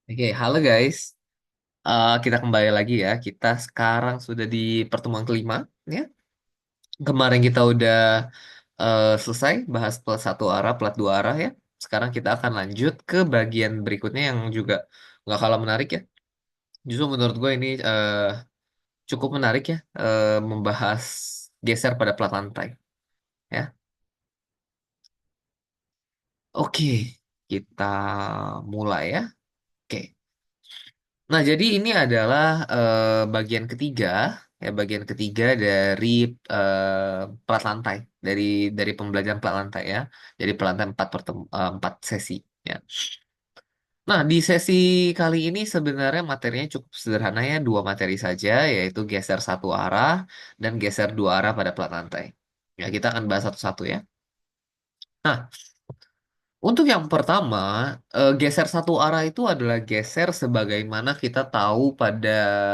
Oke, halo guys. Kita kembali lagi ya. Kita sekarang sudah di pertemuan kelima, ya. Kemarin kita udah selesai bahas plat satu arah, plat dua arah ya. Sekarang kita akan lanjut ke bagian berikutnya yang juga nggak kalah menarik ya. Justru menurut gue ini cukup menarik ya, membahas geser pada plat lantai, ya. Oke, kita mulai ya. Oke. Nah, jadi ini adalah bagian ketiga, ya bagian ketiga dari plat lantai, dari pembelajaran plat lantai ya. Jadi plat lantai 4 sesi. Ya. Nah, di sesi kali ini sebenarnya materinya cukup sederhana ya, dua materi saja, yaitu geser satu arah dan geser dua arah pada plat lantai. Ya, kita akan bahas satu-satu ya. Nah, untuk yang pertama, geser satu arah itu adalah geser sebagaimana kita tahu pada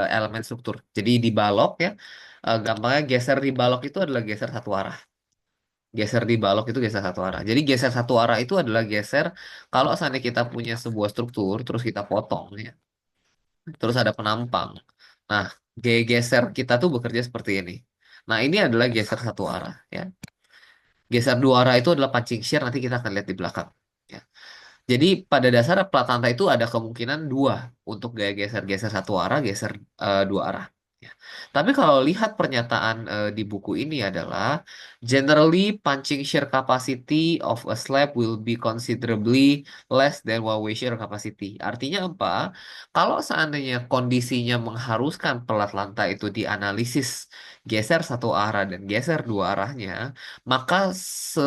elemen struktur. Jadi di balok ya, gampangnya geser di balok itu adalah geser satu arah. Geser di balok itu geser satu arah. Jadi geser satu arah itu adalah geser kalau seandainya kita punya sebuah struktur, terus kita potong ya, terus ada penampang. Nah, geser kita tuh bekerja seperti ini. Nah, ini adalah geser satu arah ya. Geser dua arah itu adalah punching shear, nanti kita akan lihat di belakang. Ya. Jadi pada dasar plat lantai itu ada kemungkinan dua untuk gaya geser-geser satu arah, geser dua arah. Ya. Tapi kalau lihat pernyataan di buku ini adalah generally punching shear capacity of a slab will be considerably less than one way shear capacity. Artinya apa? Kalau seandainya kondisinya mengharuskan plat lantai itu dianalisis geser satu arah dan geser dua arahnya, maka se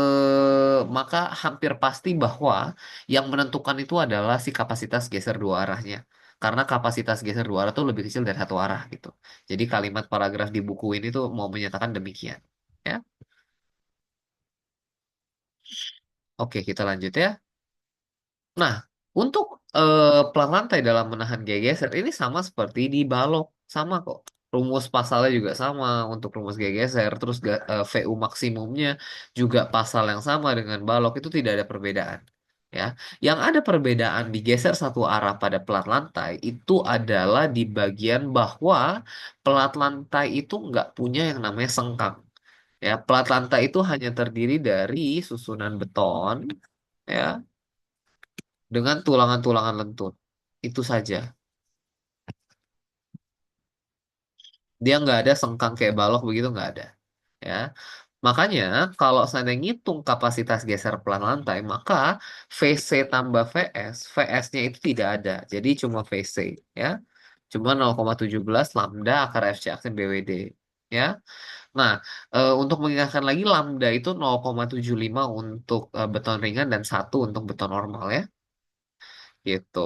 maka hampir pasti bahwa yang menentukan itu adalah si kapasitas geser dua arahnya. Karena kapasitas geser dua arah itu lebih kecil dari satu arah gitu. Jadi kalimat paragraf di buku ini tuh mau menyatakan demikian. Ya, oke kita lanjut ya. Nah, untuk pelan lantai dalam menahan gaya geser ini sama seperti di balok, sama kok. Rumus pasalnya juga sama untuk rumus gaya geser, terus VU maksimumnya juga pasal yang sama dengan balok itu tidak ada perbedaan. Ya, yang ada perbedaan di geser satu arah pada pelat lantai itu adalah di bagian bahwa pelat lantai itu nggak punya yang namanya sengkang. Ya, pelat lantai itu hanya terdiri dari susunan beton, ya, dengan tulangan-tulangan lentut. Itu saja. Dia nggak ada sengkang kayak balok begitu nggak ada. Ya, makanya kalau saya ngitung kapasitas geser pelan lantai, maka VC tambah VS, VS-nya itu tidak ada. Jadi cuma VC, ya. Cuma 0,17 lambda akar FC aksen BWD. Ya. Nah, untuk mengingatkan lagi lambda itu 0,75 untuk beton ringan dan satu untuk beton normal ya. Gitu.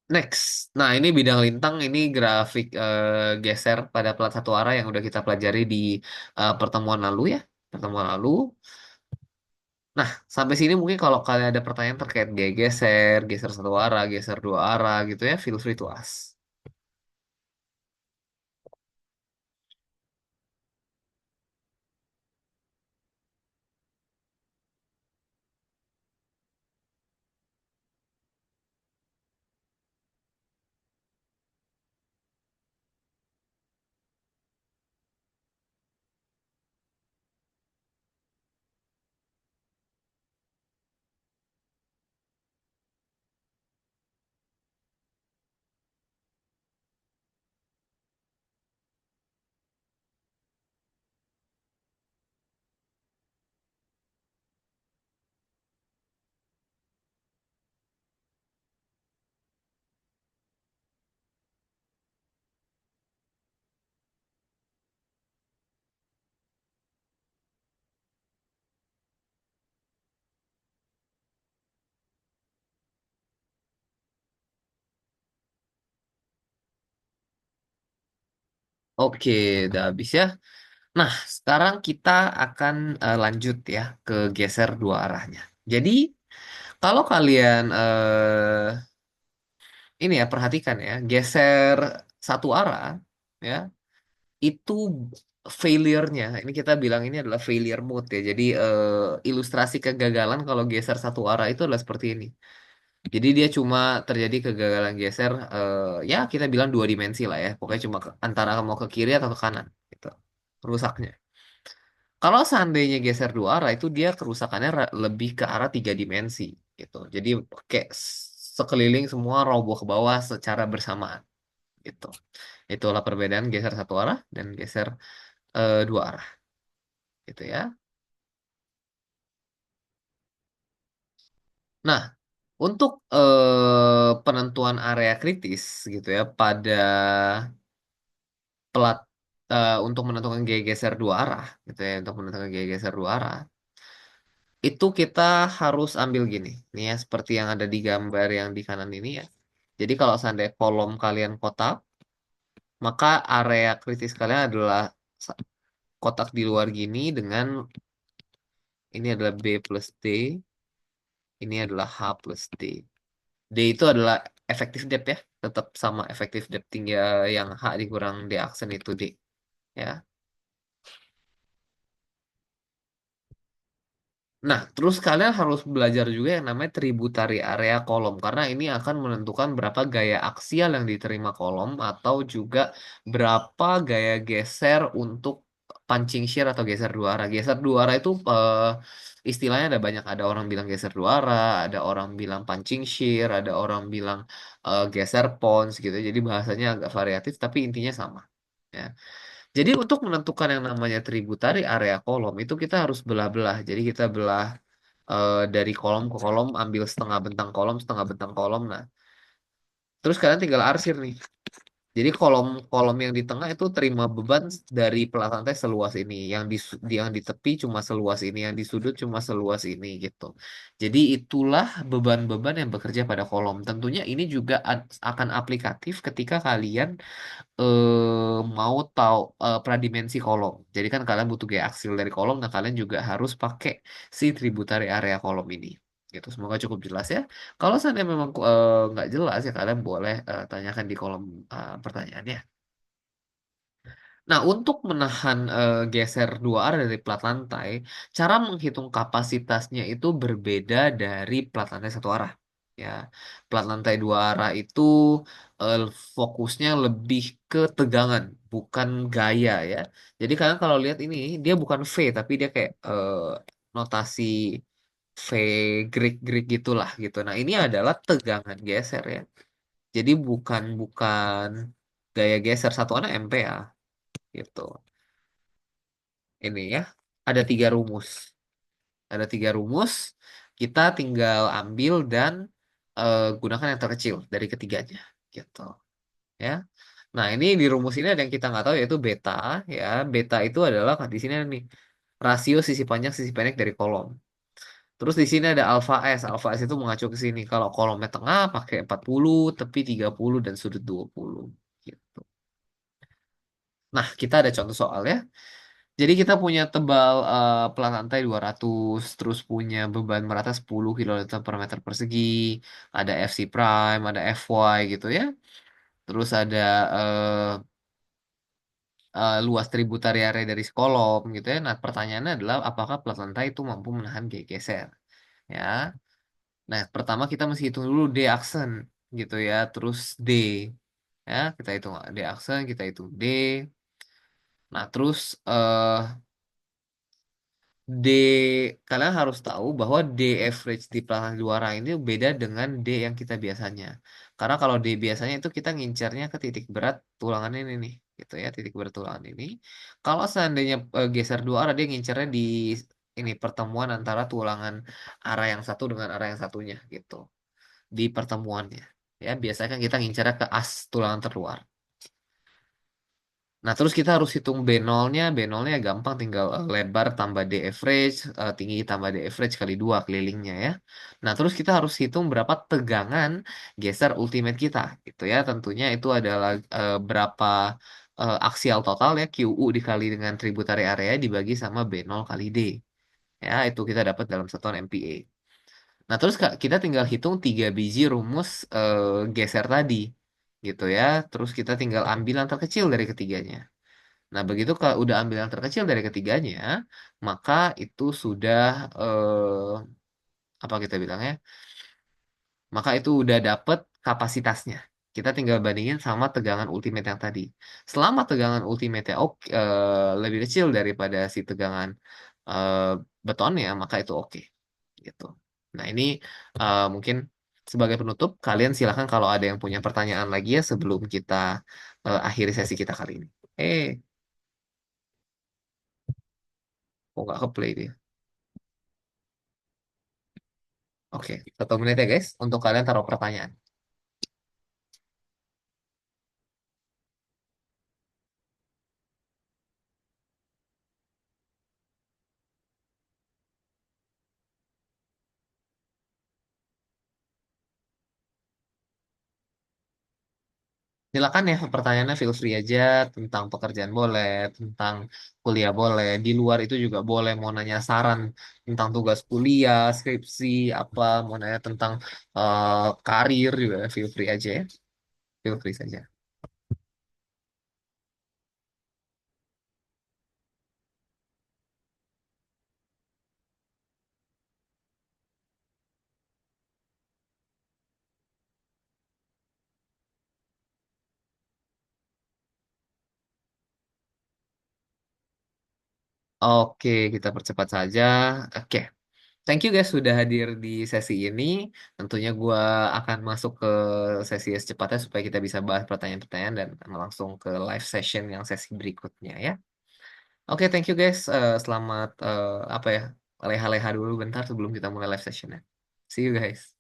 Next. Nah, ini bidang lintang, ini grafik geser pada plat satu arah yang udah kita pelajari di pertemuan lalu ya. Pertemuan lalu. Nah, sampai sini mungkin kalau kalian ada pertanyaan terkait gaya geser, geser satu arah, geser dua arah gitu ya, feel free to ask. Oke, udah habis ya. Nah, sekarang kita akan lanjut ya ke geser dua arahnya. Jadi, kalau kalian ini ya perhatikan ya, geser satu arah ya itu failure-nya. Ini kita bilang ini adalah failure mode ya. Jadi ilustrasi kegagalan kalau geser satu arah itu adalah seperti ini. Jadi dia cuma terjadi kegagalan geser, ya kita bilang dua dimensi lah ya. Pokoknya cuma antara mau ke kiri atau ke kanan gitu. Rusaknya. Kalau seandainya geser dua arah itu dia kerusakannya lebih ke arah tiga dimensi gitu. Jadi kayak sekeliling semua roboh ke bawah secara bersamaan gitu. Itulah perbedaan geser satu arah dan geser dua arah gitu ya. Nah, untuk penentuan area kritis gitu ya pada pelat untuk menentukan gaya geser dua arah gitu ya, untuk menentukan gaya geser dua arah itu kita harus ambil gini nih ya, seperti yang ada di gambar yang di kanan ini ya. Jadi kalau seandainya kolom kalian kotak, maka area kritis kalian adalah sa- kotak di luar gini dengan ini adalah B plus D, ini adalah H plus D. D itu adalah efektif depth ya, tetap sama efektif depth tinggal yang H dikurang D aksen itu D ya. Nah, terus kalian harus belajar juga yang namanya tributary area kolom karena ini akan menentukan berapa gaya aksial yang diterima kolom atau juga berapa gaya geser untuk punching shear atau geser dua arah. Geser dua arah itu istilahnya ada banyak. Ada orang bilang geser dua arah, ada orang bilang punching shear, ada orang bilang geser pons gitu. Jadi bahasanya agak variatif tapi intinya sama. Ya. Jadi untuk menentukan yang namanya tributary area kolom itu kita harus belah-belah. Jadi kita belah dari kolom ke kolom, ambil setengah bentang kolom. Nah, terus kalian tinggal arsir nih. Jadi kolom-kolom yang di tengah itu terima beban dari pelat lantai seluas ini, yang di tepi cuma seluas ini, yang di sudut cuma seluas ini gitu. Jadi itulah beban-beban yang bekerja pada kolom. Tentunya ini juga akan aplikatif ketika kalian mau tahu pradimensi kolom. Jadi kan kalian butuh gaya aksil dari kolom, nah kalian juga harus pakai si tributary area kolom ini. Gitu. Semoga cukup jelas ya. Kalau seandainya memang nggak jelas ya kalian boleh tanyakan di kolom pertanyaannya. Nah, untuk menahan geser dua arah dari plat lantai, cara menghitung kapasitasnya itu berbeda dari plat lantai satu arah. Ya, plat lantai dua arah itu eh, fokusnya lebih ke tegangan, bukan gaya ya. Jadi kalian kalau lihat ini, dia bukan V, tapi dia kayak notasi V Greek-Greek gitulah gitu. Nah, ini adalah tegangan geser ya. Jadi bukan bukan gaya geser satuannya MPa gitu. Ini ya, ada tiga rumus. Ada tiga rumus, kita tinggal ambil dan gunakan yang terkecil dari ketiganya. Gitu. Ya. Nah, ini di rumus ini ada yang kita nggak tahu yaitu beta. Ya, beta itu adalah di sini ada nih rasio sisi panjang sisi pendek dari kolom. Terus di sini ada alfa S. Alfa S itu mengacu ke sini. Kalau kolomnya tengah pakai 40, tepi 30 dan sudut 20. Gitu. Nah, kita ada contoh soal ya. Jadi kita punya tebal pelan lantai 200, terus punya beban merata 10 kilonewton per meter persegi, ada FC prime, ada FY gitu ya. Terus ada luas tributary area dari kolom gitu ya. Nah, pertanyaannya adalah apakah pelat lantai itu mampu menahan geser ya. Nah, pertama kita mesti hitung dulu D aksen gitu ya, terus D ya, kita hitung D aksen, kita hitung D. Nah, terus D, kalian harus tahu bahwa D average di pelahan juara ini beda dengan D yang kita biasanya. Karena kalau D biasanya itu kita ngincernya ke titik berat tulangan ini nih, gitu ya, titik berat tulangan ini. Kalau seandainya geser dua arah, dia ngincernya di ini pertemuan antara tulangan arah yang satu dengan arah yang satunya, gitu. Di pertemuannya. Ya, biasanya kan kita ngincernya ke as tulangan terluar. Nah, terus kita harus hitung B0-nya. B0-nya gampang, tinggal lebar tambah D average, tinggi tambah D average kali 2 kelilingnya ya. Nah, terus kita harus hitung berapa tegangan geser ultimate kita, gitu ya. Tentunya itu adalah berapa aksial total ya, QU dikali dengan tributary area dibagi sama B0 kali D. Ya, itu kita dapat dalam satuan MPa. Nah, terus kita tinggal hitung 3 biji rumus geser tadi, gitu ya. Terus kita tinggal ambil yang terkecil dari ketiganya. Nah, begitu kalau udah ambil yang terkecil dari ketiganya, maka itu sudah apa kita bilangnya? Maka itu udah dapet kapasitasnya. Kita tinggal bandingin sama tegangan ultimate yang tadi. Selama tegangan ultimate-nya lebih kecil daripada si tegangan eh, betonnya, maka itu oke. Gitu. Nah, ini mungkin sebagai penutup, kalian silahkan kalau ada yang punya pertanyaan lagi ya sebelum kita akhiri sesi kita kali ini. Kok nggak ke play dia? Oke, 1 menit ya guys, untuk kalian taruh pertanyaan. Silakan ya, pertanyaannya feel free aja tentang pekerjaan boleh, tentang kuliah boleh, di luar itu juga boleh mau nanya saran tentang tugas kuliah, skripsi, apa, mau nanya tentang karir juga feel free aja ya, feel free saja. Oke, kita percepat saja. Oke, thank you guys sudah hadir di sesi ini. Tentunya gue akan masuk ke sesi secepatnya supaya kita bisa bahas pertanyaan-pertanyaan dan langsung ke live session yang sesi berikutnya ya. Oke, thank you guys. Selamat apa ya? Leha-leha dulu bentar sebelum kita mulai live sessionnya. See you guys.